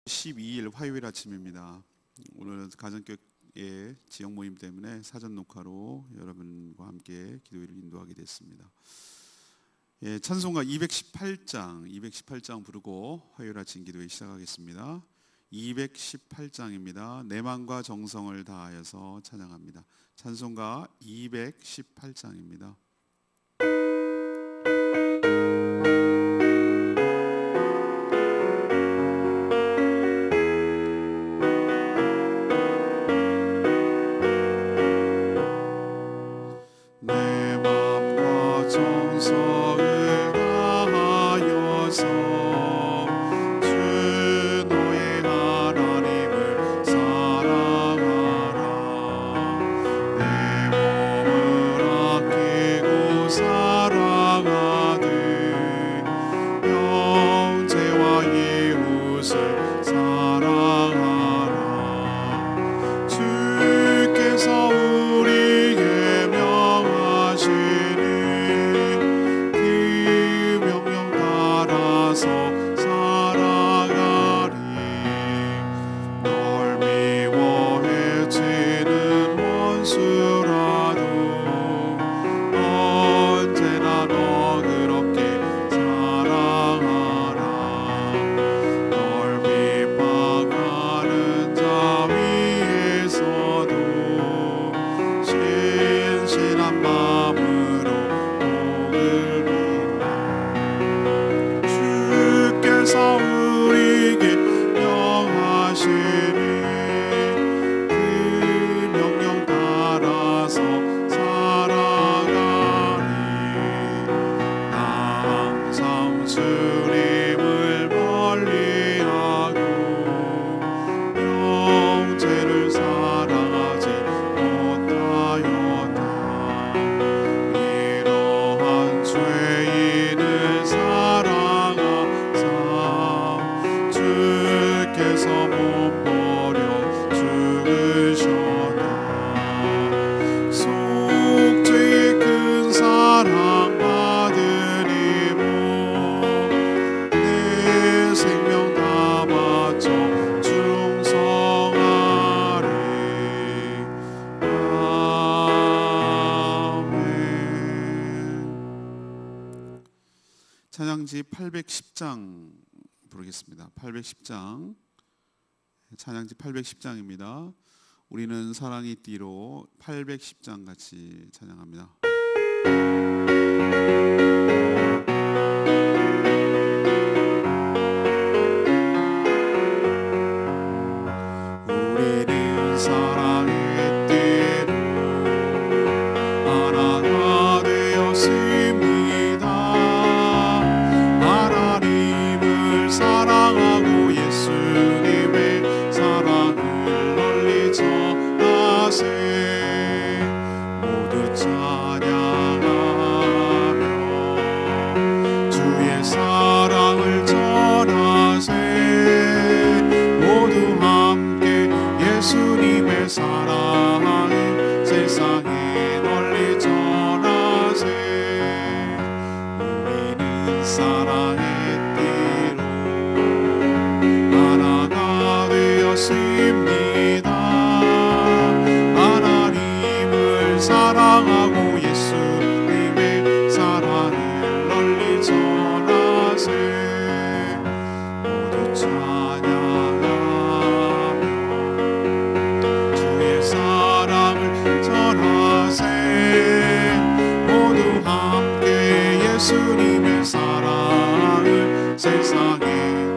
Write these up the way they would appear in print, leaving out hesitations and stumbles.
12일 화요일 아침입니다. 오늘은 가정교회 지역 모임 때문에 사전 녹화로 여러분과 함께 기도회를 인도하게 됐습니다. 찬송가 218장 부르고 화요일 아침 기도회 시작하겠습니다. 218장입니다. 내 마음과 정성을 다하여서 찬양합니다. 찬송가 218장입니다. 찬양지 810장 부르겠습니다. 810장 찬양지 810장입니다. 우리는 사랑의 띠로 810장 같이 찬양합니다. 우리는 사랑의 띠로 하나가 되었습니다. 사랑하고 예수님의 사랑을 널리 전하세. 모두 찬양하며 주의 사랑을 전하세. 모두 함께 예수님의 사랑을 세상에 널리 전하세. 우리는 사랑의 하나님을 사랑하고 예수님의 사랑을 널리 전하세. 모두 찬양하며 주의 사랑을 전하세. 모두 함께 예수님의 사랑을 세상에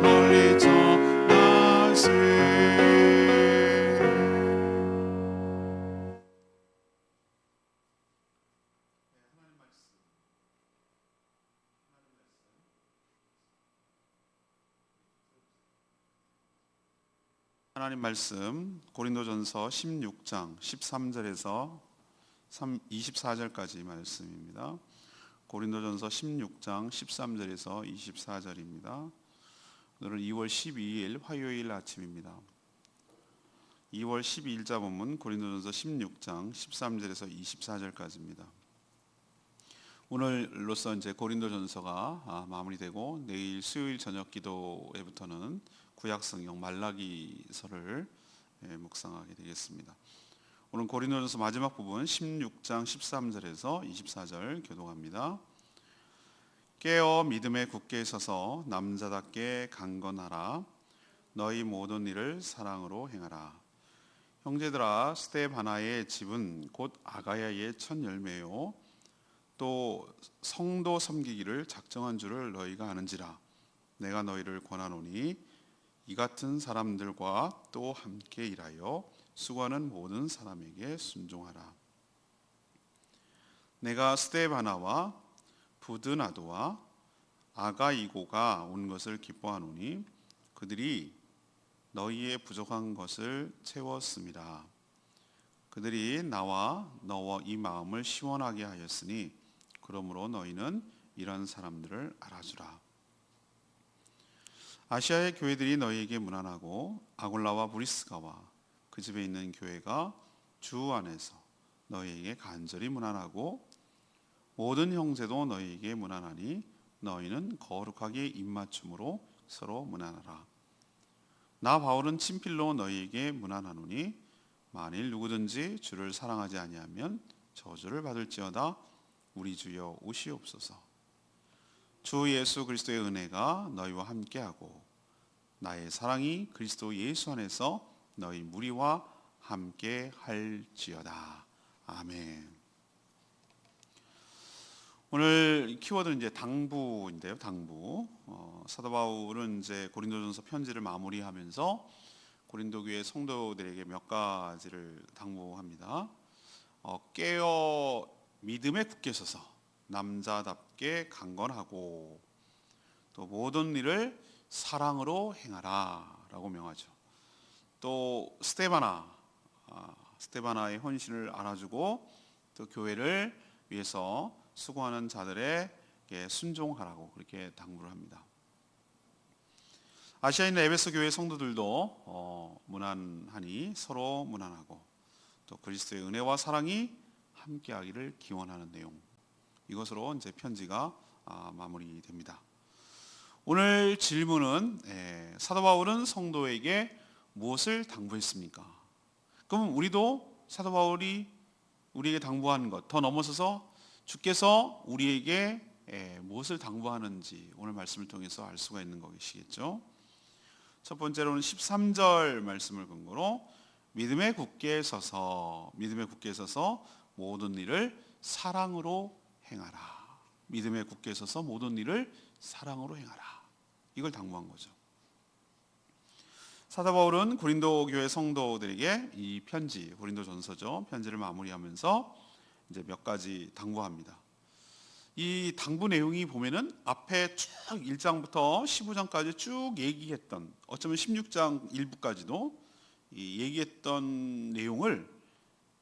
널리 전하세. 하나님 말씀 고린도전서 16장 13절에서 24절까지 말씀입니다. 고린도전서 16장 13절에서 24절입니다. 오늘은 2월 12일 화요일 아침입니다. 2월 12일자 본문 고린도전서 16장 13절에서 24절까지입니다. 오늘로서 이제 고린도전서가 마무리되고 내일 수요일 저녁 기도회부터는 구약 성경 말라기서를 묵상하게 되겠습니다. 오늘 고린도전서 마지막 부분 16장 13절에서 24절 교독합니다. 깨어 믿음에 굳게 서서 남자답게 강건하라. 너희 모든 일을 사랑으로 행하라. 형제들아, 스데바나의 집은 곧 아가야의 첫 열매요 또 성도 섬기기를 작정한 줄을 너희가 아는지라. 내가 너희를 권하노니 이 같은 사람들과 또 함께 일하여 수고하는 모든 사람에게 순종하라. 내가 스데바나와 부드나도와 아가이고가 온 것을 기뻐하노니 그들이 너희의 부족한 것을 채웠습니다. 그들이 나와 너와 이 마음을 시원하게 하였으니 그러므로 너희는 이런 사람들을 알아주라. 아시아의 교회들이 너희에게 문안하고 아굴라와 브리스가와 그 집에 있는 교회가 주 안에서 너희에게 간절히 문안하고 모든 형제도 너희에게 문안하니 너희는 거룩하게 입맞춤으로 서로 문안하라. 나 바울은 친필로 너희에게 문안하노니 만일 누구든지 주를 사랑하지 아니하면 저주를 받을지어다. 우리 주여 오시옵소서. 주 예수 그리스도의 은혜가 너희와 함께하고 나의 사랑이 그리스도 예수 안에서 너희 무리와 함께 할지어다. 아멘. 오늘 키워드는 이제 당부인데요. 당부. 사도 바울은 이제 고린도전서 편지를 마무리하면서 고린도 교회 성도들에게 몇 가지를 당부합니다. 깨어 믿음에 굳게 서서 남자답게 강건하고 또 모든 일을 사랑으로 행하라라고 명하죠. 또 스데바나의 헌신을 알아주고 또 교회를 위해서 수고하는 자들에게 순종하라고 그렇게 당부를 합니다. 아시아에 있는 에베소 교회 성도들도 문안하니 서로 문안하고 또 그리스도의 은혜와 사랑이 함께하기를 기원하는 내용, 이것으로 이제 편지가 마무리됩니다. 오늘 질문은 사도 바울은 성도에게 무엇을 당부했습니까? 그럼 우리도 사도 바울이 우리에게 당부한 것 더 넘어서서 주께서 우리에게 무엇을 당부하는지 오늘 말씀을 통해서 알 수가 있는 것이겠죠. 첫 번째로는 13절 말씀을 근거로 믿음에 굳게 서서 모든 일을 사랑으로 행하라. 믿음에 굳게 서서 모든 일을 사랑으로 행하라. 이걸 당부한 거죠. 사도 바울은 고린도 교회 성도들에게 이 편지, 고린도전서죠. 편지를 마무리하면서 이제 몇 가지 당부합니다. 이 당부 내용이 보면은 앞에 쭉 1장부터 15장까지 쭉 얘기했던, 어쩌면 16장 일부까지도 얘기했던 내용을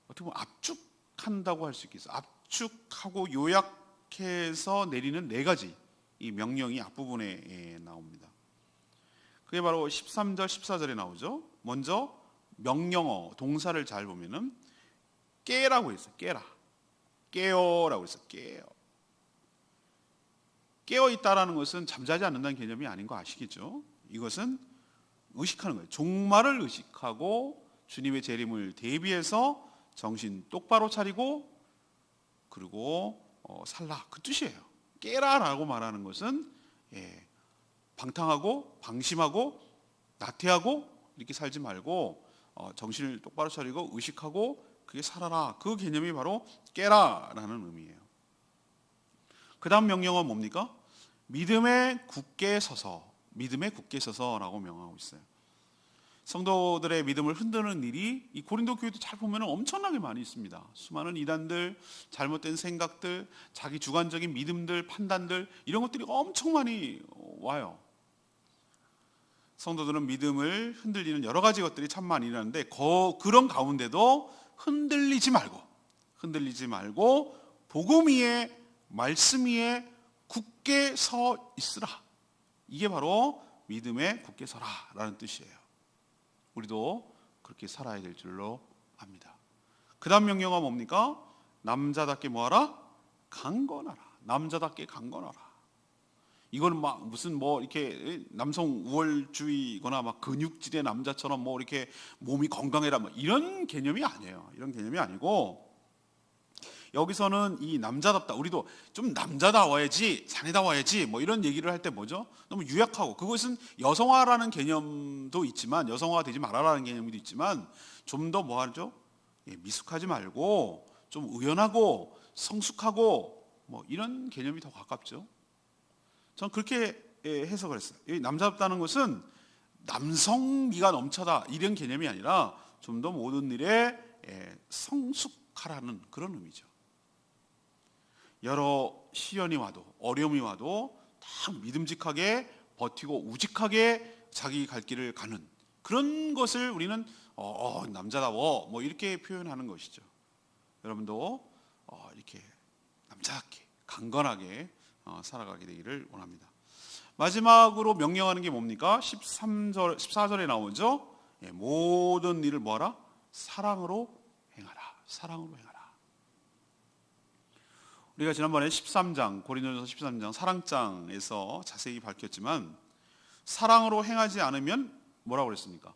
어떻게 보면 압축한다고 할 수 있겠어요. 압축하고 요약해서 내리는 네 가지 이 명령이 앞부분에 나옵니다. 그게 바로 13절, 14절에 나오죠. 먼저 명령어, 동사를 잘 보면은 깨라고 했어요. 깨어라고 했어요. 깨어 있다라는 것은 잠자지 않는다는 개념이 아닌 거 아시겠죠? 이것은 의식하는 거예요. 종말을 의식하고 주님의 재림을 대비해서 정신 똑바로 차리고 그리고 살라, 그 뜻이에요. 깨라라고 말하는 것은 방탕하고 방심하고 나태하고 이렇게 살지 말고 정신을 똑바로 차리고 의식하고 그게 살아라, 그 개념이 바로 깨라라는 의미예요. 그 다음 명령은 뭡니까? 믿음에 굳게 서서라고 명하고 있어요. 성도들의 믿음을 흔드는 일이 이 고린도 교회도 잘 보면 엄청나게 많이 있습니다. 수많은 이단들, 잘못된 생각들, 자기 주관적인 믿음들, 판단들, 이런 것들이 엄청 많이 와요. 성도들은 믿음을 흔들리는 여러 가지 것들이 참 많이 일어나는데 그런 가운데도 흔들리지 말고 복음 위에, 말씀 위에 굳게 서 있으라. 이게 바로 믿음에 굳게 서라라는 뜻이에요. 우리도 그렇게 살아야 될 줄로 압니다. 그 다음 명령은 뭡니까? 남자답게 뭐하라? 강건하라. 남자답게 강건하라. 이거는 막 무슨 뭐 이렇게 남성 우월주의거나 막 근육질의 남자처럼 뭐 이렇게 몸이 건강해라 뭐 이런 개념이 아니에요. 이런 개념이 아니고 여기서는 이 남자답다. 우리도 좀 남자다워야지, 사내다워야지 뭐 이런 얘기를 할 때 뭐죠? 너무 유약하고 그것은 여성화라는 개념도 있지만 여성화가 되지 말아라는 개념도 있지만 좀 더 뭐 하죠? 미숙하지 말고 좀 의연하고 성숙하고 뭐 이런 개념이 더 가깝죠. 저는 그렇게 해석을 했어요. 이 남자답다는 것은 남성미가 넘쳐다 이런 개념이 아니라 좀 더 모든 일에 성숙하라는 그런 의미죠. 여러 시련이 와도 어려움이 와도 다 믿음직하게 버티고 우직하게 자기 갈 길을 가는 그런 것을 우리는 남자다워 뭐 이렇게 표현하는 것이죠. 여러분도 이렇게 남자답게 강건하게 살아가게 되기를 원합니다. 마지막으로 명령하는 게 뭡니까? 13절, 14절에 나오죠. 모든 일을 뭐하라? 사랑으로 행하라. 사랑으로 행하라. 우리가 지난번에 13장, 고린도전서 13장 사랑장에서 자세히 밝혔지만 사랑으로 행하지 않으면 뭐라고 그랬습니까?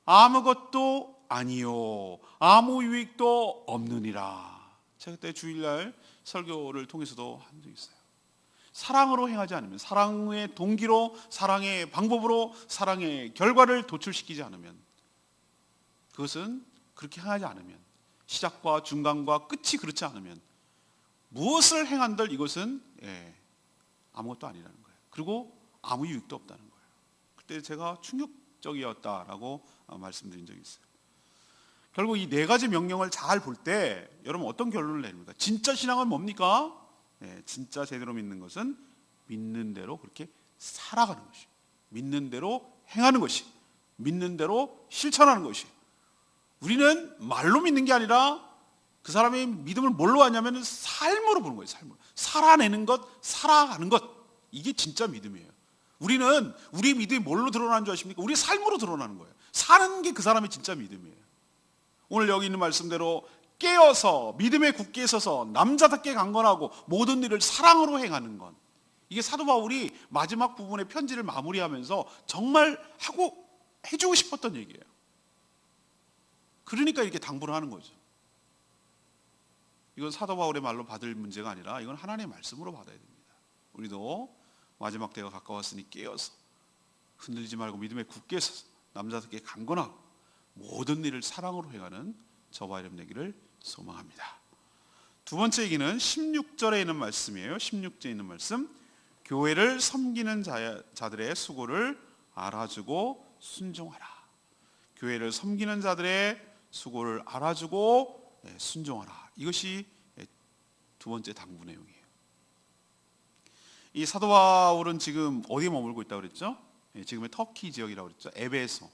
아무것도 아니요, 아무 유익도 없느니라. 제가 그때 주일날 설교를 통해서도 한 적이 있어요. 사랑으로 행하지 않으면, 사랑의 동기로, 사랑의 방법으로, 사랑의 결과를 도출시키지 않으면, 그것은 그렇게 행하지 않으면, 시작과 중간과 끝이 그렇지 않으면 무엇을 행한들 이것은 아무것도 아니라는 거예요. 그리고 아무 유익도 없다는 거예요. 그때 제가 충격적이었다라고 말씀드린 적이 있어요. 결국 이 네 가지 명령을 잘 볼 때 여러분 어떤 결론을 내립니까? 진짜 신앙은 뭡니까? 진짜 제대로 믿는 것은 믿는 대로 그렇게 살아가는 것이, 믿는 대로 행하는 것이, 믿는 대로 실천하는 것이. 우리는 말로 믿는 게 아니라 그 사람의 믿음을 뭘로 하냐면 삶으로 보는 거예요. 삶으로. 살아내는 것, 살아가는 것. 이게 진짜 믿음이에요. 우리는 우리의 믿음이 뭘로 드러나는 줄 아십니까? 우리의 삶으로 드러나는 거예요. 사는 게 그 사람의 진짜 믿음이에요. 오늘 여기 있는 말씀대로 깨어서 믿음에 굳게 서서 남자답게 강건하고 모든 일을 사랑으로 행하는 것. 이게 사도 바울이 마지막 부분의 편지를 마무리하면서 정말 하고 해주고 싶었던 얘기예요. 그러니까 이렇게 당부를 하는 거죠. 이건 사도 바울의 말로 받을 문제가 아니라 이건 하나님의 말씀으로 받아야 됩니다. 우리도 마지막 때가 가까웠으니 깨어서 흔들리지 말고 믿음에 굳게 서서 남자답게 강건하고 모든 일을 사랑으로 행하는 저와 여러분 되기를 소망합니다. 두 번째 얘기는 16절에 있는 말씀이에요. 16절에 있는 말씀. 교회를 섬기는 자들의 수고를 알아주고 순종하라. 교회를 섬기는 자들의 수고를 알아주고 순종하라. 이것이 두 번째 당부 내용이에요. 이 사도 바울은 지금 어디에 머물고 있다고 그랬죠? 지금의 터키 지역이라고 그랬죠. 에베소.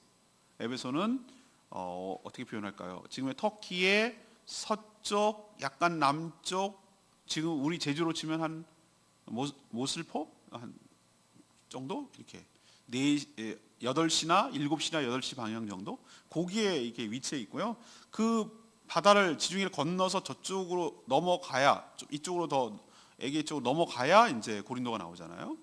에베소는 어떻게 표현할까요? 지금의 터키의 서쪽, 약간 남쪽, 지금 우리 제주로 치면 한 모슬포 한 정도 이렇게 8시나 7시나 8시 방향 정도 거기에 이렇게 위치해 있고요. 그 바다를 지중해를 건너서 저쪽으로 넘어가야 이쪽으로 더 에게 쪽으로 넘어가야 이제 고린도가 나오잖아요.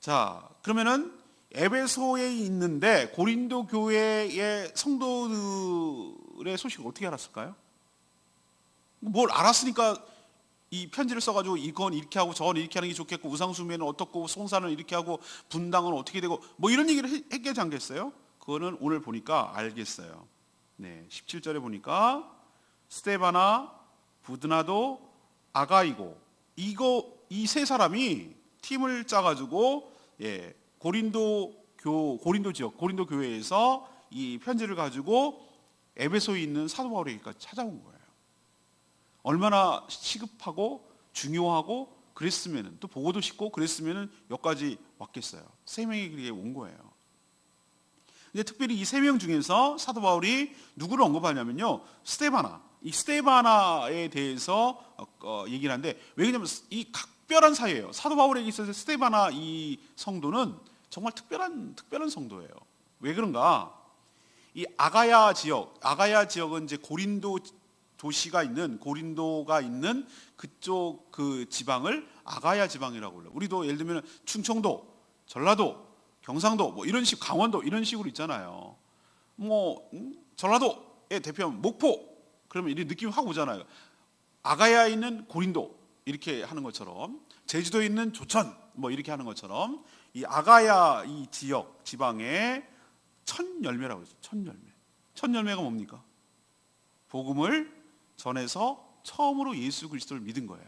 자, 그러면은 에베소에 있는데 고린도 교회의 성도들의 소식을 어떻게 알았을까요? 뭘 알았으니까 이 편지를 써가지고 이건 이렇게 하고 저건 이렇게 하는 게 좋겠고 우상숭배는 어떻고 송사는 이렇게 하고 분당은 어떻게 되고 뭐 이런 얘기를 했겠지 않겠어요? 그거는 오늘 보니까 알겠어요. 네, 17절에 보니까 스데바나, 부드나도, 아가이고 이 세 사람이 팀을 짜가지고 고린도 지역 고린도 교회에서 이 편지를 가지고 에베소에 있는 사도 바울에게까지 찾아온 거예요. 얼마나 시급하고 중요하고 그랬으면은 또 보고도 싶고 그랬으면은 여기까지 왔겠어요. 세 명이 그렇게 온 거예요. 근데 특별히 이 세 명 중에서 사도 바울이 누구를 언급하냐면요, 스데바나. 이 스데바나에 대해서 얘기를 하는데 왜 그러냐면 이 각별한 사이예요. 사도 바울에게 있어서 스데바나 이 성도는 정말 특별한 성도예요. 왜 그런가? 이 아가야 지역은 이제 고린도 도시가 있는 고린도가 있는 그쪽 그 지방을 아가야 지방이라고 불러요. 우리도 예를 들면 충청도, 전라도, 경상도 뭐 이런 식, 강원도 이런 식으로 있잖아요. 뭐 전라도의 대표하면 목포 그러면 이런 느낌이 확 오잖아요. 아가야에 있는 고린도 이렇게 하는 것처럼, 제주도에 있는 조천 뭐 이렇게 하는 것처럼, 이 아가야 이 지역 지방에 첫 열매라고 그러죠. 첫 열매. 첫 열매가 뭡니까? 복음을 전해서 처음으로 예수 그리스도를 믿은 거예요.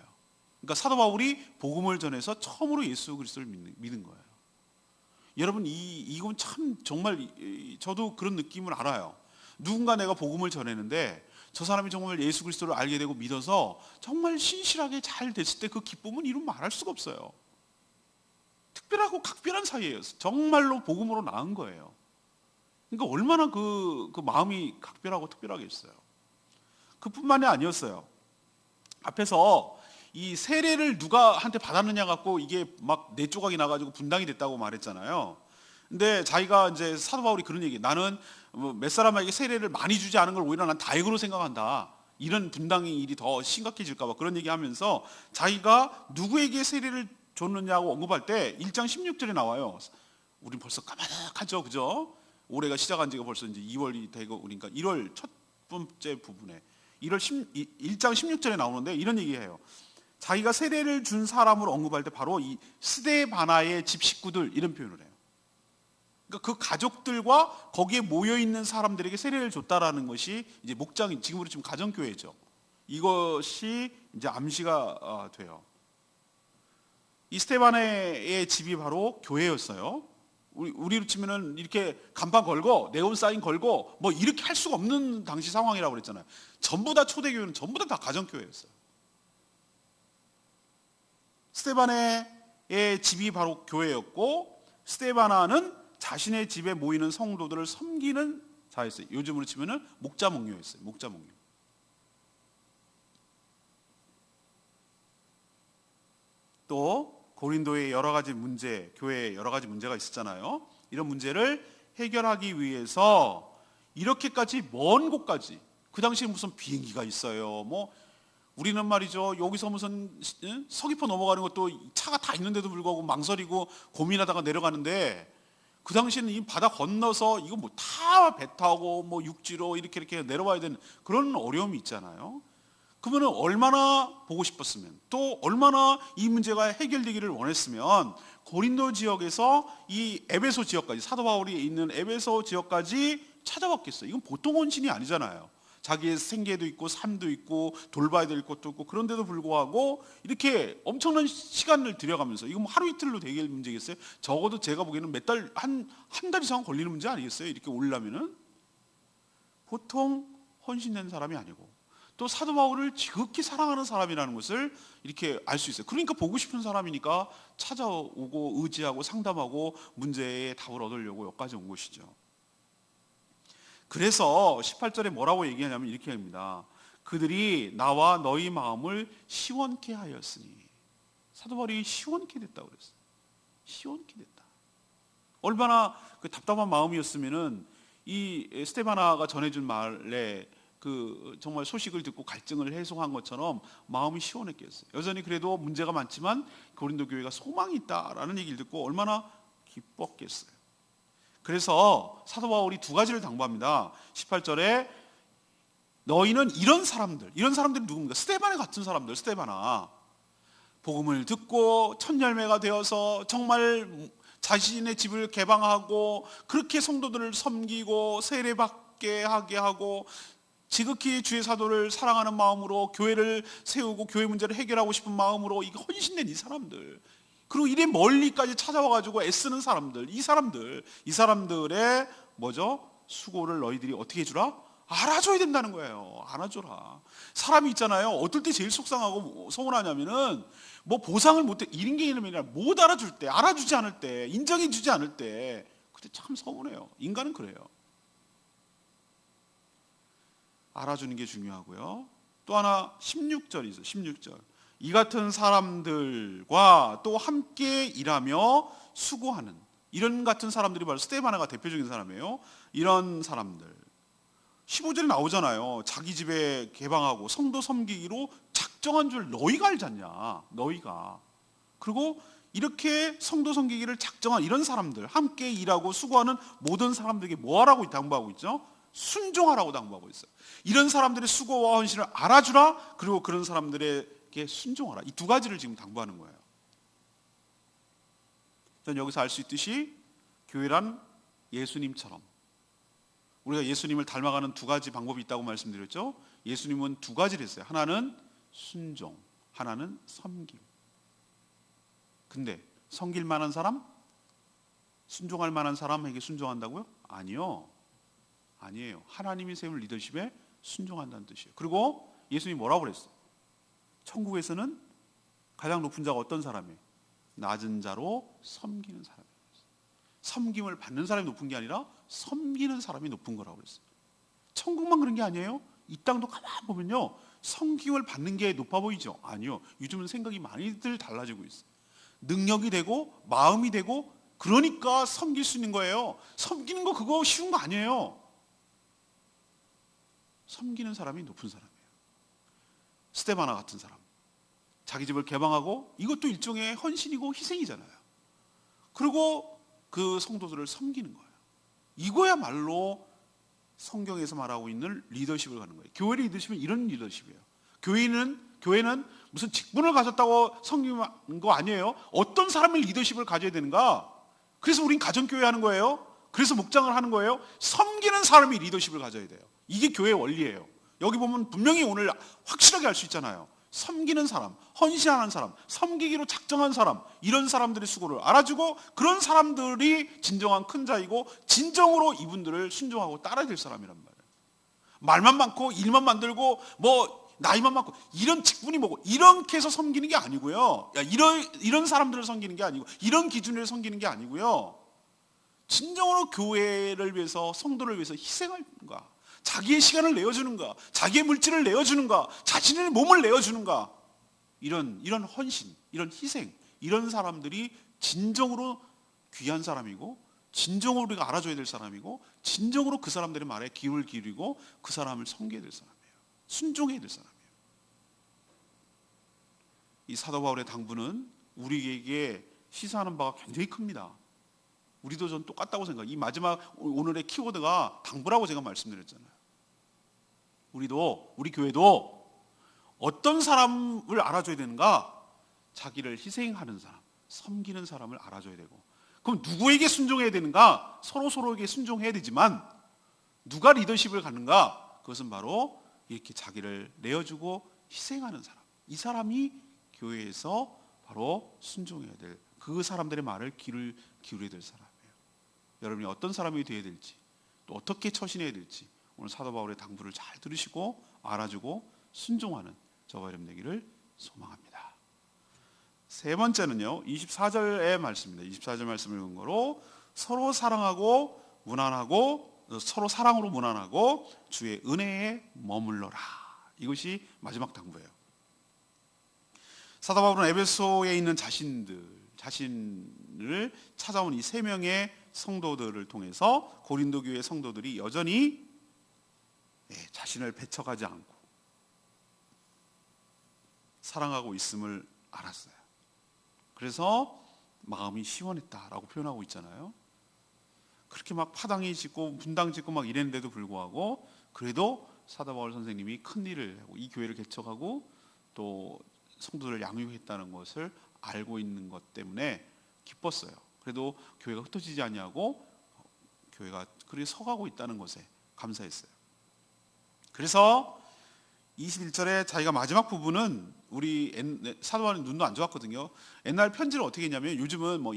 그러니까 사도 바울이 복음을 전해서 처음으로 예수 그리스도를 믿은 거예요. 여러분, 이건 참 정말 저도 그런 느낌을 알아요. 누군가 내가 복음을 전했는데 저 사람이 정말 예수 그리스도를 알게 되고 믿어서 정말 신실하게 잘 됐을 때 그 기쁨은 이루 말할 수가 없어요. 특별하고 각별한 사이예요. 정말로 복음으로 나은 거예요. 그러니까 얼마나 그 마음이 각별하고 특별하겠어요. 그뿐만이 아니었어요. 앞에서 이 세례를 누가 한테 받았느냐 갖고 이게 막 네 조각이 나가지고 분당이 됐다고 말했잖아요. 근데 자기가 이제 사도 바울이 그런 얘기, 나는 몇 사람에게 세례를 많이 주지 않은 걸 오히려 난 다행으로 생각한다. 이런 분당의 일이 더 심각해질까 봐 그런 얘기하면서 자기가 누구에게 세례를 줬느냐고 언급할 때 1장 16절에 나와요. 우린 벌써 까마득하죠, 그죠? 올해가 시작한 지가 벌써 이제 2월이 되고 그러니까 1월 첫 번째 부분에 1장 16절에 나오는데 이런 얘기해요. 자기가 세례를 준 사람을 언급할 때 바로 이 스데바나의 집 식구들 이런 표현을 해요. 그러니까 그 가족들과 거기에 모여 있는 사람들에게 세례를 줬다라는 것이 이제 목장, 지금으로 치면 가정교회죠. 이것이 이제 암시가 돼요. 이 스데바나의 집이 바로 교회였어요. 우리로 치면은 이렇게 간판 걸고 네온 사인 걸고 뭐 이렇게 할 수가 없는 당시 상황이라고 그랬잖아요. 전부 다 초대교회는 전부 다 가정교회였어요. 스데바나의 집이 바로 교회였고, 스데바나는 자신의 집에 모이는 성도들을 섬기는 자였어요. 요즘으로 치면은 목자 목녀였어요. 목자 목녀. 또 고린도의 여러 가지 문제, 교회에 여러 가지 문제가 있었잖아요. 이런 문제를 해결하기 위해서 이렇게까지 먼 곳까지, 그 당시에 무슨 비행기가 있어요. 뭐 우리는 말이죠, 여기서 무슨 서귀포 넘어가는 것도 차가 다 있는데도 불구하고 망설이고 고민하다가 내려가는데, 그 당시에는 이 바다 건너서 이거 뭐 다 배 타고 뭐 육지로 이렇게 내려와야 되는 그런 어려움이 있잖아요. 그러면 얼마나 보고 싶었으면, 또 얼마나 이 문제가 해결되기를 원했으면 고린도 지역에서 이 에베소 지역까지, 사도 바울이 있는 에베소 지역까지 찾아왔겠어요. 이건 보통 헌신이 아니잖아요. 자기의 생계도 있고 삶도 있고 돌봐야 될 것도 있고, 그런데도 불구하고 이렇게 엄청난 시간을 들여가면서, 이거 뭐 하루 이틀로 되길 문제겠어요? 적어도 제가 보기에는 몇 달, 한 달 이상 걸리는 문제 아니겠어요? 이렇게 오려면은. 보통 헌신된 사람이 아니고, 또 사도 바울을 지극히 사랑하는 사람이라는 것을 이렇게 알 수 있어요. 그러니까 보고 싶은 사람이니까 찾아오고 의지하고 상담하고 문제에 답을 얻으려고 여기까지 온 것이죠. 그래서 18절에 뭐라고 얘기하냐면 이렇게 합니다. 그들이 나와 너희 마음을 시원케 하였으니. 사도 바울이 시원케 됐다고 그랬어요. 시원케 됐다. 얼마나 그 답답한 마음이었으면은 이 스데바나가 전해준 말에 그 정말 소식을 듣고 갈증을 해소한 것처럼 마음이 시원했겠어요. 여전히 그래도 문제가 많지만 고린도 교회가 소망이 있다라는 얘기를 듣고 얼마나 기뻤겠어요. 그래서 사도 바울이 두 가지를 당부합니다. 18절에 너희는 이런 사람들이 누굽니까? 스데바나 같은 사람들, 스데바나. 복음을 듣고 첫 열매가 되어서 정말 자신의 집을 개방하고 그렇게 성도들을 섬기고 세례받게 하게 하고 지극히 주의 사도를 사랑하는 마음으로 교회를 세우고 교회 문제를 해결하고 싶은 마음으로 이거 헌신된 이 사람들, 그리고 이래 멀리까지 찾아와가지고 애쓰는 사람들, 이 사람들의 뭐죠? 수고를 너희들이 어떻게 해주라? 알아줘야 된다는 거예요. 알아줘라. 사람이 있잖아요. 어떨 때 제일 속상하고 서운하냐면은 뭐 보상을 못해, 이런 게 아니라 못 알아줄 때, 알아주지 않을 때, 인정해주지 않을 때, 그때 참 서운해요. 인간은 그래요. 알아주는 게 중요하고요. 또 하나 16절이 있어요. 16절. 이 같은 사람들과 또 함께 일하며 수고하는, 이런 같은 사람들이 바로 스데바나가 대표적인 사람이에요. 이런 사람들, 15절에 나오잖아요. 자기 집에 개방하고 성도 섬기기로 작정한 줄 너희가 알지 않냐. 너희가. 그리고 이렇게 성도 섬기기를 작정한 이런 사람들, 함께 일하고 수고하는 모든 사람들에게 뭐 하라고 당부하고 있죠? 순종하라고 당부하고 있어요. 이런 사람들의 수고와 헌신을 알아주라. 그리고 그런 사람들에게 순종하라. 이 두 가지를 지금 당부하는 거예요. 전 여기서 알 수 있듯이 교회란 예수님처럼, 우리가 예수님을 닮아가는 두 가지 방법이 있다고 말씀드렸죠. 예수님은 두 가지를 했어요. 하나는 순종, 하나는 섬김. 근데 섬길 만한 사람, 순종할 만한 사람에게 순종한다고요? 아니요. 아니에요. 하나님이 세운 리더십에 순종한다는 뜻이에요. 그리고 예수님이 뭐라고 그랬어요? 천국에서는 가장 높은 자가 어떤 사람이에요? 낮은 자로 섬기는 사람이에요. 섬김을 받는 사람이 높은 게 아니라 섬기는 사람이 높은 거라고 그랬어요. 천국만 그런 게 아니에요. 이 땅도 가만 보면요, 섬김을 받는 게 높아 보이죠? 아니요. 요즘은 생각이 많이들 달라지고 있어요. 능력이 되고 마음이 되고 그러니까 섬길 수 있는 거예요. 섬기는 거 그거 쉬운 거 아니에요. 섬기는 사람이 높은 사람이에요. 스데바나 같은 사람, 자기 집을 개방하고, 이것도 일종의 헌신이고 희생이잖아요. 그리고 그 성도들을 섬기는 거예요. 이거야말로 성경에서 말하고 있는 리더십을 가는 거예요. 교회 리더십은 이런 리더십이에요. 교회는 무슨 직분을 가졌다고 섬기는 거 아니에요. 어떤 사람의 리더십을 가져야 되는가? 그래서 우린 가정교회 하는 거예요. 그래서 목장을 하는 거예요. 섬기는 사람이 리더십을 가져야 돼요. 이게 교회의 원리예요. 여기 보면 분명히 오늘 확실하게 알 수 있잖아요. 섬기는 사람, 헌신하는 사람, 섬기기로 작정한 사람, 이런 사람들의 수고를 알아주고, 그런 사람들이 진정한 큰 자이고 진정으로 이분들을 순종하고 따라야 될 사람이란 말이에요. 말만 많고 일만 만들고 뭐 나이만 많고 이런 직분이 뭐고 이렇게 해서 섬기는 게 아니고요. 이런 사람들을 섬기는 게 아니고, 이런 기준으로 섬기는 게 아니고요. 진정으로 교회를 위해서, 성도를 위해서 희생할까? 자기의 시간을 내어주는가? 자기의 물질을 내어주는가? 자신의 몸을 내어주는가? 이런 헌신, 이런 희생, 이런 사람들이 진정으로 귀한 사람이고, 진정으로 우리가 알아줘야 될 사람이고, 진정으로 그 사람들의 말에 귀를 기울이고 그 사람을 섬겨야 될 사람이에요. 순종해야 될 사람이에요. 이 사도 바울의 당부는 우리에게 시사하는 바가 굉장히 큽니다. 우리도 전 똑같다고 생각해요. 이 마지막 오늘의 키워드가 당부라고 제가 말씀드렸잖아요. 우리 교회도 어떤 사람을 알아줘야 되는가? 자기를 희생하는 사람, 섬기는 사람을 알아줘야 되고, 그럼 누구에게 순종해야 되는가? 서로에게 순종해야 되지만 누가 리더십을 갖는가? 그것은 바로 이렇게 자기를 내어주고 희생하는 사람, 이 사람이 교회에서 바로 순종해야 될, 그 사람들의 말을 귀를 기울여야 될 사람이에요. 여러분이 어떤 사람이 되어야 될지, 또 어떻게 처신해야 될지 오늘 사도 바울의 당부를 잘 들으시고 알아주고 순종하는 저와 여러분 되기를 소망합니다. 세 번째는요, 24절의 말씀입니다. 24절 말씀을 근거로 서로 사랑하고 무난하고, 서로 사랑으로 무난하고 주의 은혜에 머물러라. 이것이 마지막 당부예요. 사도 바울은 에베소에 있는 자신을 찾아온 이 세 명의 성도들을 통해서 고린도 교회 성도들이 여전히 자신을 배척하지 않고 사랑하고 있음을 알았어요. 그래서 마음이 시원했다라고 표현하고 있잖아요. 그렇게 막 파당이 짓고 분당 짓고 막 이랬는데도 불구하고 그래도 사도 바울 선생님이 큰 일을 하고 이 교회를 개척하고 또 성도들을 양육했다는 것을 알고 있는 것 때문에 기뻤어요. 그래도 교회가 흩어지지 않냐고, 교회가 그렇게 서가고 있다는 것에 감사했어요. 그래서 21절에 자기가 마지막 부분은, 우리 사도 바울은 눈도 안 좋았거든요. 옛날 편지를 어떻게 했냐면, 요즘은 뭐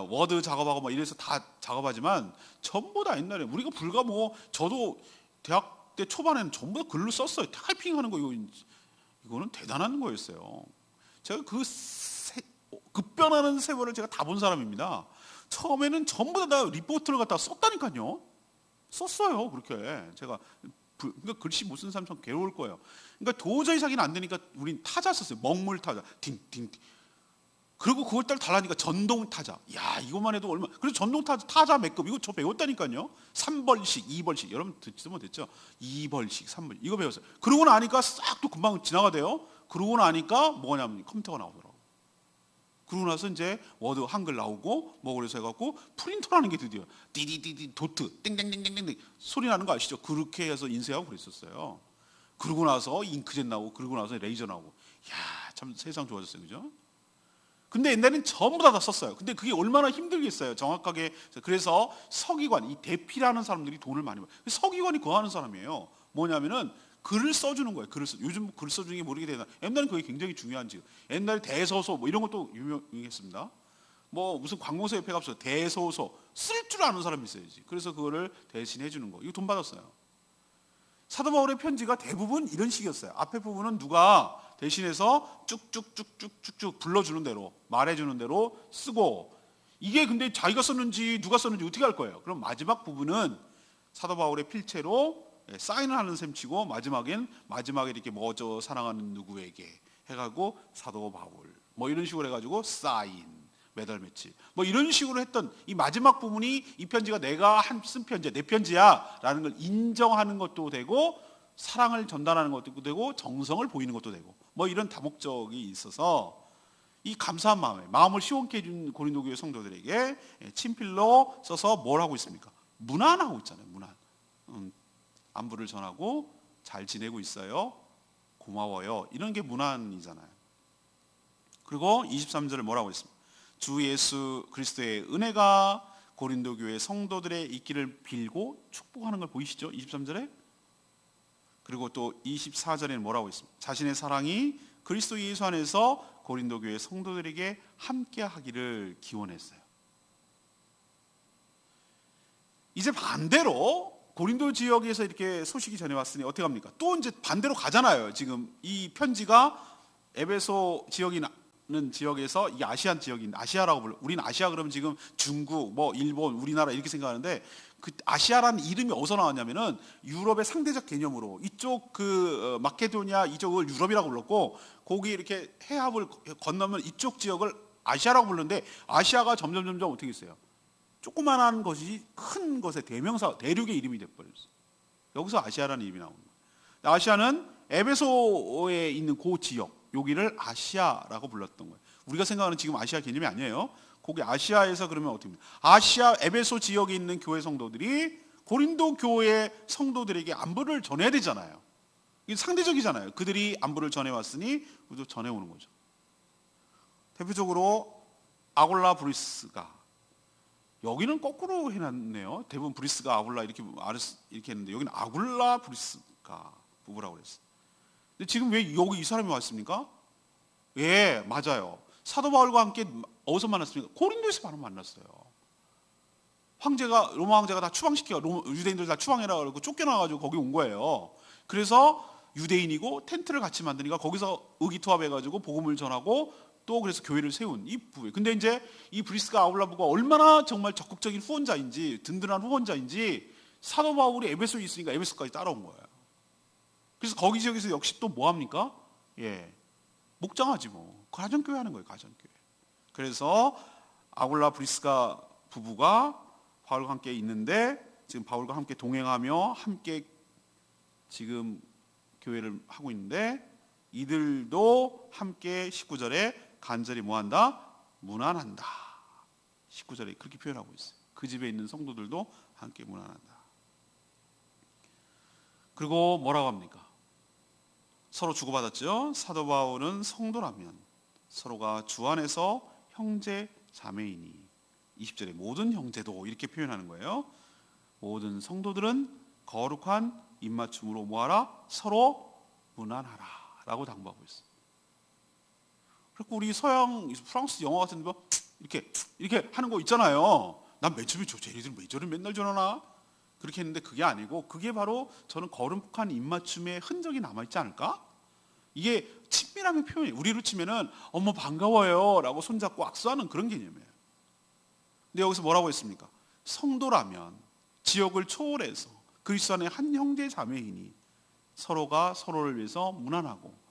워드 작업하고 막 이래서 다 작업하지만 전부 다 옛날에 우리가 불과 저도 대학 때 초반에는 전부 다 글로 썼어요. 타이핑하는 거 이거는 대단한 거였어요. 제가 급변하는 세월을 제가 다 본 사람입니다. 처음에는 전부 다 리포트를 갖다가 썼다니까요. 썼어요. 그렇게 제가 그러니까 글씨 못 쓰는 사람 참 괴로울 거예요. 그러니까 도저히 자기는 안 되니까 우린 타자 썼어요. 먹물 타자. 딩딩. 그리고 그걸 따라 달라니까 전동 타자. 야, 이것만 해도 얼마. 그래서 전동 타자 몇 급 이거 저 배웠다니까요. 3벌씩, 2벌씩. 여러분 듣지도 됐죠? 2벌씩, 3벌. 이거 배웠어요. 그러고 나니까 싹 또 금방 지나가대요. 그러고 나니까 뭐냐면 컴퓨터가 나오더라고. 그러고 나서 이제 워드 한글 나오고 뭐 그래서 해갖고 프린터라는 게 드디어 디디디디 도트 땡땡땡땡땡 소리 나는 거 아시죠? 그렇게 해서 인쇄하고 그랬었어요. 그러고 나서 잉크젯 나오고 그러고 나서 레이저 나오고. 야, 참 세상 좋아졌어요, 그죠? 근데 옛날에는 전부 다 썼어요. 근데 그게 얼마나 힘들겠어요, 정확하게. 그래서 서기관, 이 대피라는 사람들이 돈을 많이 벌어요. 서기관이 그거 하는 사람이에요. 뭐냐면은 글을 써주는 거예요. 요즘 글 써주는 게 모르게 되나. 옛날엔 그게 굉장히 중요한 직. 옛날에 대서소 뭐 이런 것도 유명했습니다. 뭐 무슨 관공서 옆에 가서 대소소 쓸 줄 아는 사람이 있어야지. 그래서 그거를 대신해 주는 거. 이거 돈 받았어요. 사도 바울의 편지가 대부분 이런 식이었어요. 앞에 부분은 누가 대신해서 쭉쭉쭉쭉쭉쭉 불러주는 대로 말해주는 대로 쓰고, 이게 근데 자기가 썼는지 누가 썼는지 어떻게 할 거예요? 그럼 마지막 부분은 사도 바울의 필체로 사인을 하는 셈치고 마지막에 이렇게 뭐 저 사랑하는 누구에게 해가지고 사도 바울 뭐 이런 식으로 해가지고 사인 몇 월 며칠 뭐 이런 식으로 했던 이 마지막 부분이 이 편지가 내가 쓴 편지야, 내 편지야 라는 걸 인정하는 것도 되고, 사랑을 전달하는 것도 되고, 정성을 보이는 것도 되고, 뭐 이런 다목적이 있어서 이 감사한 마음을 시원케 해준 고린도 교회 성도들에게 친필로 써서 뭘 하고 있습니까? 문안하고 있잖아요. 문안. 안부를 전하고 잘 지내고 있어요, 고마워요, 이런 게 문안이잖아요. 그리고 23절을 뭐라고 했습니까? 주 예수 그리스도의 은혜가 고린도 교회 성도들의 있기를 빌고 축복하는 걸 보이시죠? 23절에. 그리고 또 24절에는 뭐라고 했습니까? 자신의 사랑이 그리스도 예수 안에서 고린도 교회 성도들에게 함께 하기를 기원했어요. 이제 반대로 고린도 지역에서 이렇게 소식이 전해왔으니 어떻게 합니까? 또 이제 반대로 가잖아요. 지금 이 편지가 에베소 지역인 지역에서 이 아시안 지역인 아시아라고 불러. 우리는 아시아 그러면 지금 중국, 뭐 일본, 우리나라 이렇게 생각하는데, 그 아시아라는 이름이 어디서 나왔냐면은 유럽의 상대적 개념으로 이쪽 그 마케도니아 이쪽을 유럽이라고 불렀고, 거기 이렇게 해합을 건너면 이쪽 지역을 아시아라고 불렀는데, 아시아가 점점 어떻게 있어요? 조그만한 것이 큰 것의 대명사, 대륙의 이름이 돼버렸어요. 여기서 아시아라는 이름이 나오는 거예요. 아시아는 에베소에 있는 그 지역, 여기를 아시아라고 불렀던 거예요. 우리가 생각하는 지금 아시아 개념이 아니에요. 거기 아시아에서 그러면 어떻게 됩니까? 아시아 에베소 지역에 있는 교회 성도들이 고린도 교회 성도들에게 안부를 전해야 되잖아요. 이게 상대적이잖아요. 그들이 안부를 전해왔으니 우리도 전해오는 거죠. 대표적으로 아골라 브리스가, 여기는 거꾸로 해놨네요. 대부분 브리스가 아굴라 이렇게 했는데 여기는 아굴라 브리스가 부부라고 그랬어요. 근데 지금 왜 여기 이 사람이 왔습니까? 예, 맞아요. 사도 바울과 함께 어디서 만났습니까? 고린도에서 바로 만났어요. 로마 황제가 다 유대인들 다 추방해라 그러고 쫓겨나가지고 거기 온 거예요. 그래서 유대인이고 텐트를 같이 만드니까 거기서 의기투합해가지고 복음을 전하고 또 그래서 교회를 세운 이 부부. 근데 이제 이 브리스가 아울라부가 얼마나 정말 적극적인 후원자인지, 든든한 후원자인지, 사도 바울이 에베소에 있으니까 에베소까지 따라온 거예요. 그래서 거기 지역에서 역시 또 뭐 합니까? 예, 목장하지 뭐. 가정교회 하는 거예요, 가정교회. 그래서 아굴라 브리스가 부부가 바울과 함께 있는데, 지금 바울과 함께 동행하며 함께 지금 교회를 하고 있는데, 이들도 함께 19절에 간절히 뭐한다? 문안한다. 19절에 그렇게 표현하고 있어요. 그 집에 있는 성도들도 함께 문안한다. 그리고 뭐라고 합니까? 서로 주고받았죠. 사도 바울은 성도라면 서로가 주 안에서 형제 자매이니, 20절에 모든 형제도 이렇게 표현하는 거예요. 모든 성도들은 거룩한 입맞춤으로 뭐하라? 서로 문안하라 라고 당부하고 있어요. 그리고 우리 서양 프랑스 영화 같은 거 이렇게 하는 거 있잖아요. 난 맨 처음에 쟤네들 왜 저를 맨날 저러나 그렇게 했는데, 그게 아니고 그게 바로 저는 거룩한 입맞춤의 흔적이 남아있지 않을까? 이게 친밀함의 표현이에요. 우리로 치면은 어머 반가워요 라고 손잡고 악수하는 그런 개념이에요. 근데 여기서 뭐라고 했습니까? 성도라면 지역을 초월해서 그리스도 안에 한 형제 자매이니 서로가 서로를 위해서 문안하고,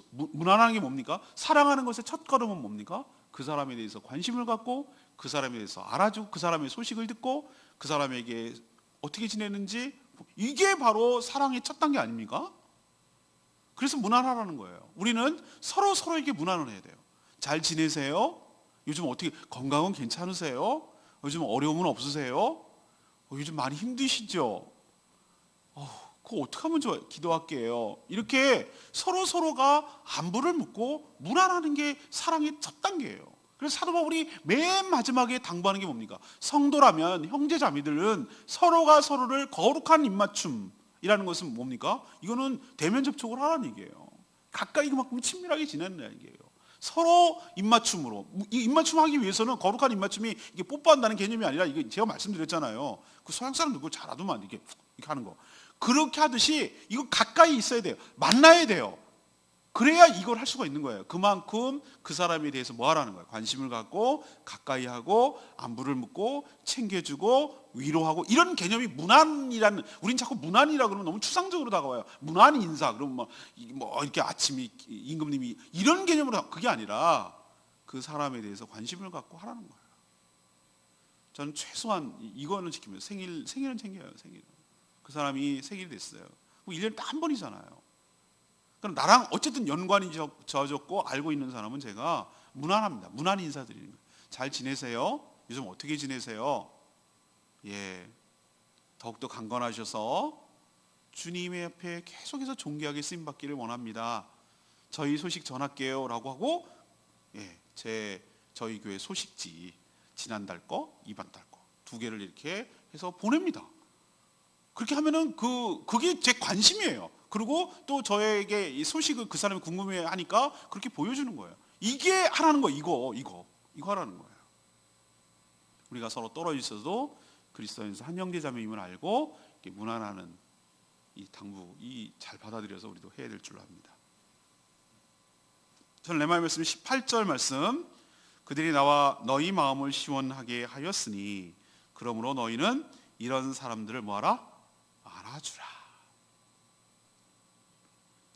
문안하는 게 뭡니까? 사랑하는 것의 첫 걸음은 뭡니까? 그 사람에 대해서 관심을 갖고 그 사람에 대해서 알아주고 그 사람의 소식을 듣고 그 사람에게 어떻게 지내는지, 이게 바로 사랑의 첫 단계 아닙니까? 그래서 무난하라는 거예요. 우리는 서로 서로에게 무난을 해야 돼요. 잘 지내세요? 요즘 어떻게 건강은 괜찮으세요? 요즘 어려움은 없으세요? 요즘 많이 힘드시죠? 그거 어떻게 하면 좋아요? 기도할게요. 이렇게 서로 서로가 안부를 묻고 무난하는 게 사랑의 첫 단계예요. 그래서 사도 바울이 맨 마지막에 당부하는 게 뭡니까? 성도라면, 형제 자매들은 서로가 서로를 거룩한 입맞춤이라는 것은 뭡니까? 이거는 대면 접촉을 하라는 얘기예요. 가까이 그만큼 친밀하게 지내는 얘기예요. 서로 입맞춤으로, 이 입맞춤하기 위해서는 거룩한 입맞춤이 이게 뽀뽀한다는 개념이 아니라, 이게 제가 말씀드렸잖아요. 그 서양 사람들 그걸 잘하더만, 이렇게 하는 거. 그렇게 하듯이 이거 가까이 있어야 돼요. 만나야 돼요. 그래야 이걸 할 수가 있는 거예요. 그만큼 그 사람에 대해서 뭐 하라는 거예요? 관심을 갖고 가까이 하고 안부를 묻고 챙겨주고 위로하고, 이런 개념이 무난이라는, 우린 자꾸 무난이라 그러면 너무 추상적으로 다가와요. 무난 인사 그러면 뭐 이렇게 아침이 임금님이 이런 개념으로, 그게 아니라 그 사람에 대해서 관심을 갖고 하라는 거예요. 저는 최소한 이거는 지키면서 생일은 챙겨요. 생일. 그 사람이 생일이 됐어요. 1년에 딱 한 번이잖아요. 그럼 나랑 어쨌든 연관이 져졌고 알고 있는 사람은 제가 무난합니다. 무난 인사드리는 거예요. 잘 지내세요? 요즘 어떻게 지내세요? 예, 더욱더 강건하셔서 주님의 옆에 계속해서 존귀하게 쓰임받기를 원합니다. 저희 소식 전할게요 라고 하고, 저희 교회 소식지 지난달 거, 이번 달 거 두 개를 이렇게 해서 보냅니다. 그렇게 하면은 그게 제 관심이에요. 그리고 또 저에게 이 소식을 그 사람이 궁금해하니까 그렇게 보여주는 거예요. 이게 하라는 거, 이거 하라는 거예요. 우리가 서로 떨어져 있어도 그리스도 안에서 한 형제자매임을 알고 이렇게 무난하는 이 당부, 잘 받아들여서 우리도 해야 될 줄로 압니다. 저는 레마의 말씀 18절 말씀, 그들이 나와 너희 마음을 시원하게 하였으니 그러므로 너희는 이런 사람들을 뭐하라? 알아주라.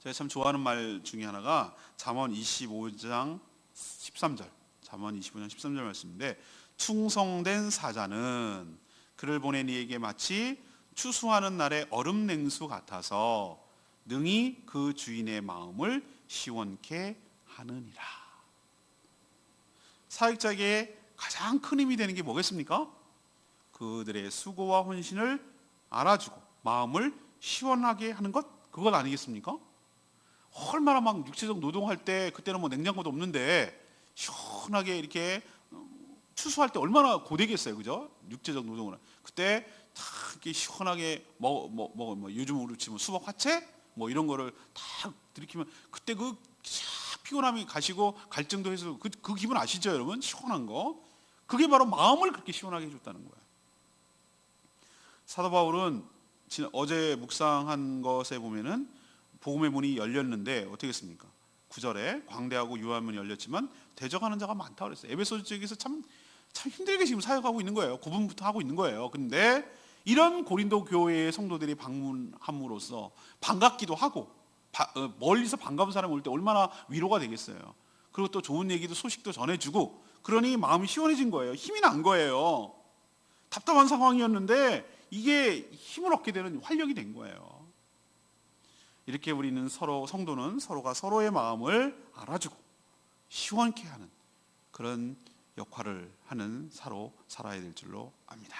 제가 참 좋아하는 말 중에 하나가 잠언 25장 13절, 잠언 25장 13절 말씀인데, 충성된 사자는 그를 보낸 이에게 마치 추수하는 날의 얼음 냉수 같아서 능히 그 주인의 마음을 시원케 하느니라. 사역자에게 가장 큰 힘이 되는 게 뭐겠습니까? 그들의 수고와 헌신을 알아주고 마음을 시원하게 하는 것, 그것 아니겠습니까? 얼마나 막 육체적 노동할 때, 그때는 뭐 냉장고도 없는데 시원하게 이렇게 추수할 때 얼마나 고되겠어요, 그죠? 육체적 노동을 그때 다 이렇게 시원하게 요즘 우리 치면 수박 화채 뭐 이런 거를 다 들이키면 그때 그 피곤함이 가시고 갈증도 해서 그 기분 아시죠, 여러분? 시원한 거, 그게 바로 마음을 그렇게 시원하게 해줬다는 거예요. 사도 바울은 어제 묵상한 것에 보면은 복음의 문이 열렸는데 어떻게 했습니까? 9절에 광대하고 유한 문이 열렸지만 대적하는 자가 많다 그랬어요. 에베소 지역에서 참 힘들게 지금 사역하고 있는 거예요. 고분부터 하고 있는 거예요. 근데 이런 고린도 교회의 성도들이 방문함으로써 반갑기도 하고, 멀리서 반가운 사람이 올 때 얼마나 위로가 되겠어요. 그리고 또 좋은 얘기도 소식도 전해주고, 그러니 마음이 시원해진 거예요. 힘이 난 거예요. 답답한 상황이었는데 이게 힘을 얻게 되는 활력이 된 거예요. 이렇게 우리는 성도는 서로가 서로의 마음을 알아주고 시원케 하는 그런 역할을 하는 사로 살아야 될 줄로 압니다.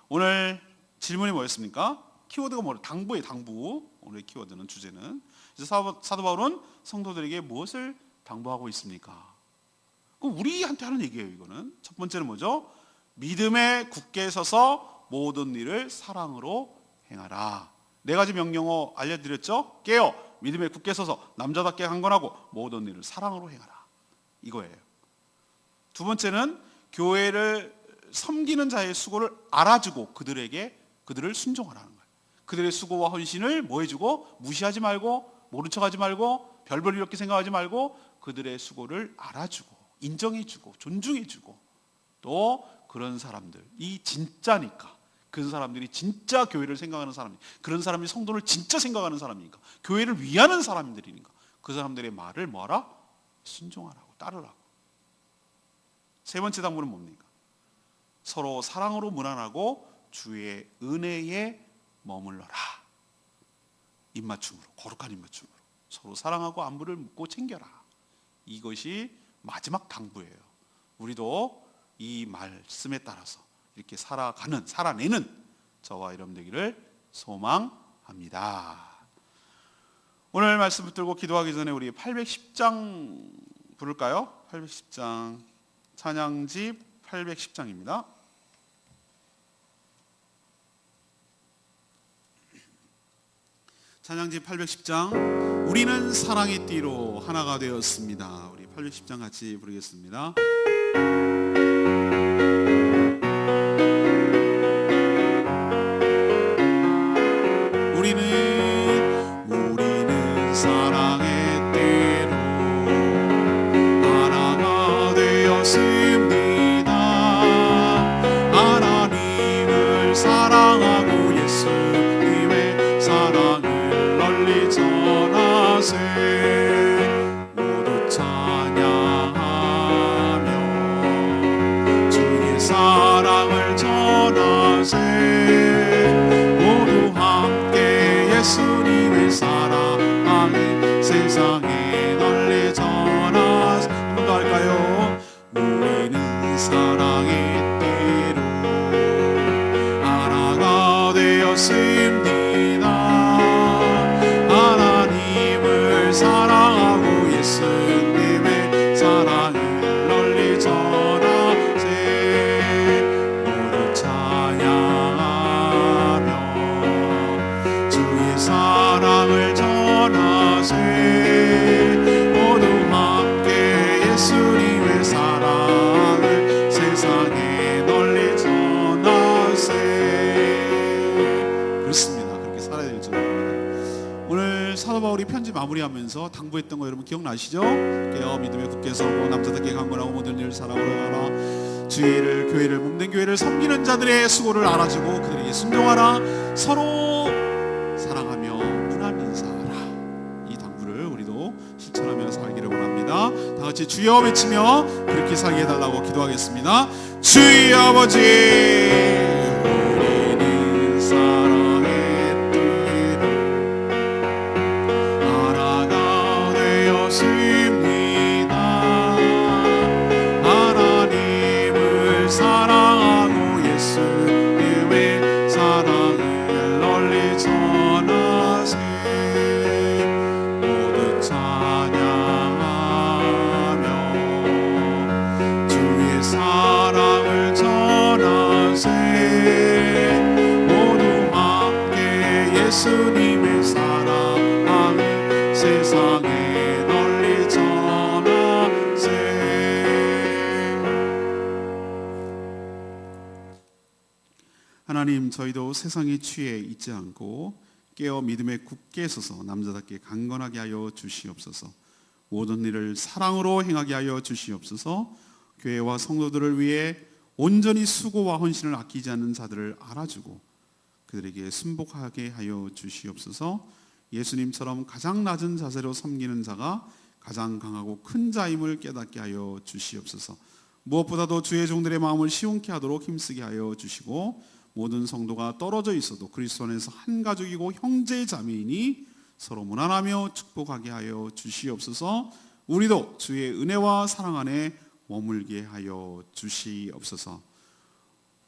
오늘 질문이 뭐였습니까? 키워드가 뭐예요? 당부예요, 당부. 오늘의 키워드는, 주제는. 그래서 사도 바울은 성도들에게 무엇을 당부하고 있습니까? 우리한테 하는 얘기예요, 이거는. 첫 번째는 뭐죠? 믿음에 굳게 서서 모든 일을 사랑으로 행하라. 4가지 명령어 알려드렸죠? 깨어 믿음에 굳게 서서 남자답게 강건하고 모든 일을 사랑으로 행하라, 이거예요. 두 번째는 교회를 섬기는 자의 수고를 알아주고 그들을 순종하라는 거예요. 그들의 수고와 헌신을 뭐 해주고, 무시하지 말고, 모른 척하지 말고, 별별 이렇게 생각하지 말고 그들의 수고를 알아주고 인정해주고 존중해주고, 또 그런 사람들이 진짜니까, 그 사람들이 진짜 교회를 생각하는 사람이니까, 그런 사람이 성도를 진짜 생각하는 사람이니까, 교회를 위하는 사람들이니까 그 사람들의 말을 뭐하라? 순종하라고, 따르라고. 세 번째 당부는 뭡니까? 서로 사랑으로 무난하고 주의 은혜에 머물러라. 입맞춤으로, 거룩한 입맞춤으로 서로 사랑하고 안부를 묻고 챙겨라. 이것이 마지막 당부예요. 우리도 이 말씀에 따라서 이렇게 살아내는 저와 여러분 되기를 소망합니다. 오늘 말씀 붙들고 기도하기 전에 우리 810장 부를까요? 810장, 찬양집 810장입니다. 찬양집 810장, 우리는 사랑의 띠로 하나가 되었습니다. 우리 810장 같이 부르겠습니다. 우리는 사랑의 띠로 하나가 되었습니다. 하나님을 사랑하고 예수님의 사랑을 널리 전하세. 모두 찬양하며 주의 사랑을 전하세. 모두 함께 예수님의 사랑을 세상에 널리 전하세. 한 번 더 할까요? 우리는 사랑의 띠로 하나가 되었습니다. 하나님을 사랑하고 예수님의 사랑을 널리 전하세. 모두 찬양하며 주의 사랑을 전하세. 모두 함께 예수님의 사랑을 세상에 널리 전하세. 그렇습니다. 그렇게 살아야 될 줄 압니다. 오늘 사도 바울이 편지 마무리하면서 당부했던 거 여러분 기억나시죠? 깨어 믿음에 굳게 서고 남자답게 강건하고 모든 일을 사랑으로 하라. 주의 일을, 교회를, 몸된 교회를 섬기는 자들의 수고를 알아주고 그들에게 순종하라. 서로 사랑하며 문안 인사하라. 이 당부를 우리도 실천하며 살기를 원합니다. 다 같이 주여 외치며 그렇게 살게 해달라고 기도하겠습니다. 주의 아버지, 우리는 사랑의 띠로 하나가 되었습니다. 하나님을 사랑하고 예수님의 사랑을 널리 전하세. 모두 찬양하며 주의 사랑을 전하세. 모두 함께 예수님의 사랑을 세상에 널리 전하세. 하나님, 저희도 세상에 취해 있지 않고 깨어 믿음에 굳게 서서 남자답게 강건하게 하여 주시옵소서. 모든 일을 사랑으로 행하게 하여 주시옵소서. 교회와 성도들을 위해 온전히 수고와 헌신을 아끼지 않는 자들을 알아주고 그들에게 순복하게 하여 주시옵소서. 예수님처럼 가장 낮은 자세로 섬기는 자가 가장 강하고 큰 자임을 깨닫게 하여 주시옵소서. 무엇보다도 주의 종들의 마음을 시원케 하도록 힘쓰게 하여 주시고 모든 성도가 떨어져 있어도 그리스도 안에서 한 가족이고 형제 자매이니 서로 무난하며 축복하게 하여 주시옵소서. 우리도 주의 은혜와 사랑 안에 머물게 하여 주시옵소서.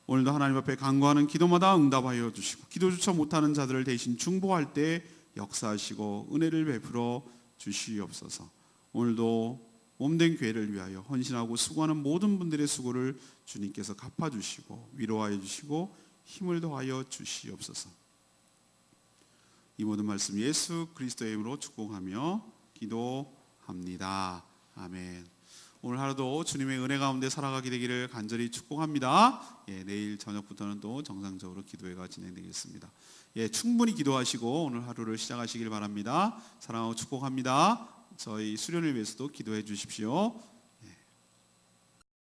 오늘도 하나님 앞에 간구하는 기도마다 응답하여 주시고 기도조차 못하는 자들을 대신 중보할 때 역사하시고 은혜를 베풀어 주시옵소서. 오늘도 몸된 교회를 위하여 헌신하고 수고하는 모든 분들의 수고를 주님께서 갚아주시고 위로하여 주시고 힘을 더하여 주시옵소서. 이 모든 말씀 예수 그리스도의 이름으로 축복하며 기도합니다. 아멘. 오늘 하루도 주님의 은혜 가운데 살아가게 되기를 간절히 축복합니다. 내일 저녁부터는 또 정상적으로 기도회가 진행되겠습니다. 충분히 기도하시고 오늘 하루를 시작하시길 바랍니다. 사랑하고 축복합니다. 저희 수련을 위해서도 기도해 주십시오.